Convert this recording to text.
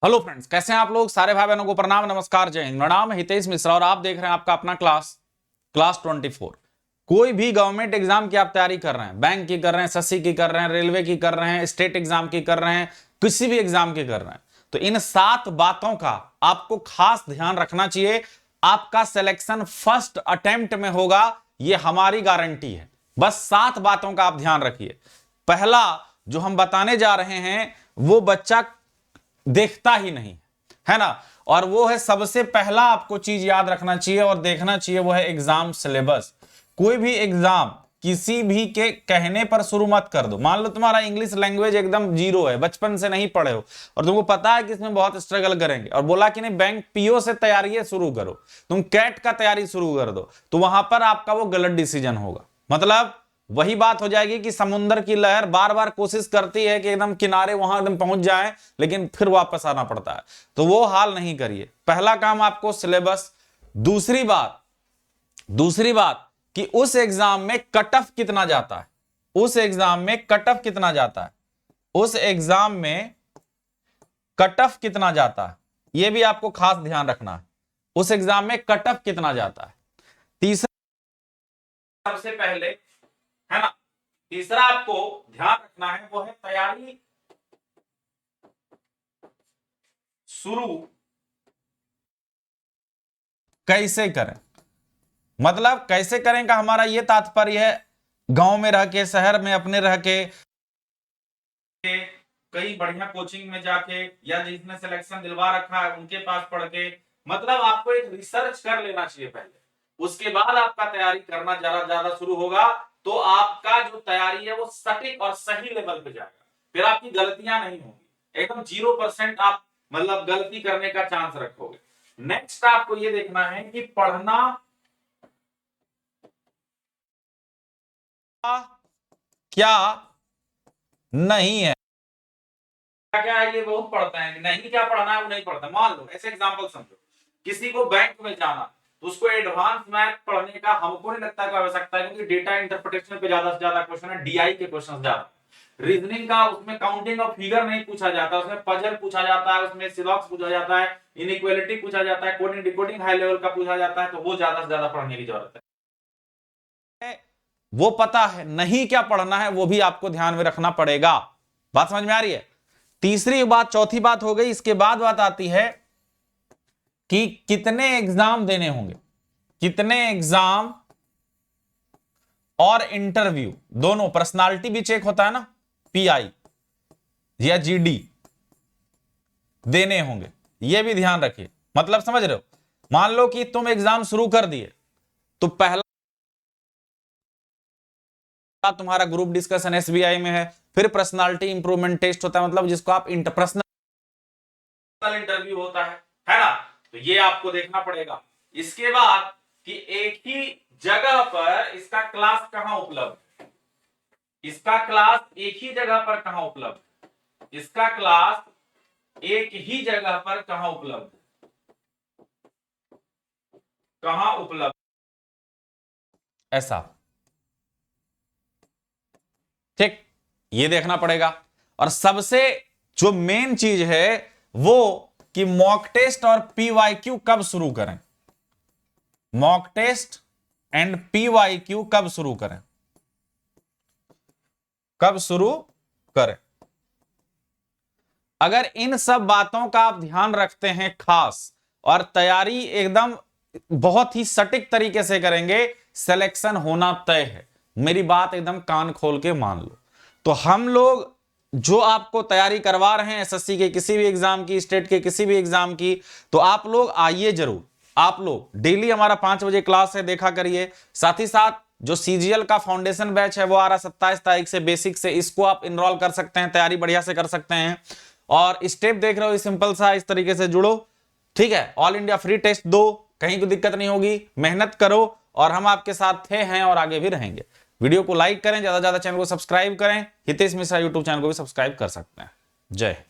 Hello friends, कैसे हैं आप लोग। सारे भाई बहनों को प्रणाम, नमस्कार, जय हिंद। मेरा नाम है हितेश मिश्रा और आप देख रहे हैं आपका अपना क्लास 24। कोई भी गवर्नमेंट एग्जाम की आप तैयारी कर रहे हैं, बैंक की कर रहे हैं, एसएससी की कर रहे हैं, रेलवे की कर रहे हैं, स्टेट एग्जाम की कर रहे हैं, किसी भी एग्जाम की कर रहे हैं, तो इन 7 बातों का आपको खास ध्यान रखना चाहिए। आपका सिलेक्शन फर्स्ट अटेम्प्ट में होगा, यह हमारी गारंटी है। बस 7 बातों का आप ध्यान रखिए। पहला जो हम बताने जा रहे हैं वो बच्चा देखता ही नहीं है ना, और वो है सबसे पहला आपको चीज याद रखना चाहिए और देखना चाहिए, वो है एग्जाम सिलेबस। कोई भी एग्जाम किसी भी के कहने पर शुरू मत कर दो। मान लो तुम्हारा इंग्लिश लैंग्वेज एकदम जीरो है, बचपन से नहीं पढ़े हो और तुमको पता है कि इसमें बहुत स्ट्रगल करेंगे, और बोला कि नहीं बैंक पीओ से तैयारी शुरू करो, तुम कैट का तैयारी शुरू कर दो, तो वहां पर आपका वो गलत डिसीजन होगा। मतलब वही बात हो जाएगी कि समुद्र की लहर बार बार कोशिश करती है कि एकदम किनारे वहां एकदम पहुंच जाए, लेकिन फिर वापस आना पड़ता है। तो वो हाल नहीं करिए। पहला काम आपको सिलेबस। दूसरी बात कि उस एग्जाम में कट ऑफ कितना जाता है, उस एग्जाम में कट ऑफ कितना जाता है, उस एग्जाम में कट ऑफ कितना जाता है, यह भी आपको खास ध्यान रखना है। उस एग्जाम में कट ऑफ कितना जाता है। तीसरा, सबसे पहले है ना, तीसरा आपको ध्यान रखना है वो है तैयारी शुरू कैसे करें। मतलब कैसे करें का हमारा यह तात्पर्य है, गांव में रह के, शहर में अपने रह के, कई बढ़िया कोचिंग में जाके, या जिसने सिलेक्शन दिलवा रखा है उनके पास पढ़ के। मतलब आपको एक रिसर्च कर लेना चाहिए पहले, उसके बाद आपका तैयारी करना ज्यादा शुरू होगा, तो आपका जो तैयारी है वो सटीक और सही लेवल पे जाएगा। फिर आपकी गलतियां नहीं होंगी, एकदम 0% आप मतलब गलती करने का चांस रखोगे। नेक्स्ट आपको ये देखना है कि पढ़ना क्या नहीं है। क्या है, ये बहुत पढ़ते हैं, नहीं क्या पढ़ना है वो नहीं पढ़ता। मान लो ऐसे एग्जांपल समझो, किसी को बैंक में जाना, तो उसको एडवांस मैथ पढ़ने का हमको नहीं लगता कि आवश्यकता है, क्योंकि डेटा इंटरप्रिटेशन पे ज्यादा से ज्यादा क्वेश्चन है, डीआई के क्वेश्चन ज्यादा। रीजनिंग का उसमें काउंटिंग ऑफ फिगर नहीं पूछा जाता, उसमें पजल पूछा जाता है, उसमें सिलॉक्स पूछा जाता है, इनइक्वालिटी पूछा जाता है, कोडिंग डिकोडिंग हाई लेवल का पूछा जाता है, तो वो ज्यादा से ज्यादा पढ़ने की जरूरत है। वो पता है नहीं क्या पढ़ना है, वो भी आपको ध्यान में रखना पड़ेगा। बात समझ में आ रही है। तीसरी बात, चौथी बात हो गई। इसके बाद बात आती है कि कितने एग्जाम देने होंगे। कितने एग्जाम और इंटरव्यू दोनों, पर्सनालिटी भी चेक होता है ना, पीआई या जीडी देने होंगे, यह भी ध्यान रखिए। मतलब समझ रहे हो, मान लो कि तुम एग्जाम शुरू कर दिए, तो पहला तुम्हारा ग्रुप डिस्कशन एसबीआई में है, फिर पर्सनालिटी इंप्रूवमेंट टेस्ट होता है, मतलब जिसको आप इंटरपर्सनल इंटरव्यू होता है ना, तो ये आपको देखना पड़ेगा। इसके बाद कि एक ही जगह पर इसका क्लास कहां उपलब्ध है, इसका क्लास एक ही जगह पर कहां उपलब्ध है, इसका क्लास एक ही जगह पर कहां उपलब्ध है, कहां उपलब्ध, ऐसा ठीक, ये देखना पड़ेगा। और सबसे जो मेन चीज है वो कि मॉक टेस्ट और पीवाईक्यू कब शुरू करें। मॉक टेस्ट एंड पीवाईक्यू कब शुरू करें, कब शुरू करें। अगर इन सब बातों का आप ध्यान रखते हैं खास, और तैयारी एकदम बहुत ही सटीक तरीके से करेंगे, सिलेक्शन होना तय है। मेरी बात एकदम कान खोल के मान लो। तो हम लोग जो आपको तैयारी करवा रहे हैं एसएससी के किसी भी एग्जाम की, स्टेट के किसी भी एग्जाम की, तो आप लोग आइए जरूर। आप लोग डेली हमारा 5 बजे क्लास है, देखा करिए। साथ ही साथ जो सीजीएल का फाउंडेशन बैच है वो आ रहा 27 तारीख से, बेसिक से, इसको आप इनरोल कर सकते हैं, तैयारी बढ़िया से कर सकते हैं। और स्टेप देख रहे हो सिंपल सा, इस तरीके से जुड़ो, ठीक है। ऑल इंडिया फ्री टेस्ट दो, कहीं कोई दिक्कत नहीं होगी, मेहनत करो, और हम आपके साथ थे, हैं और आगे भी रहेंगे। वीडियो को लाइक करें, ज्यादा से ज्यादा चैनल को सब्सक्राइब करें। हितेश मिश्रा यूट्यूब चैनल को भी सब्सक्राइब कर सकते हैं। जय।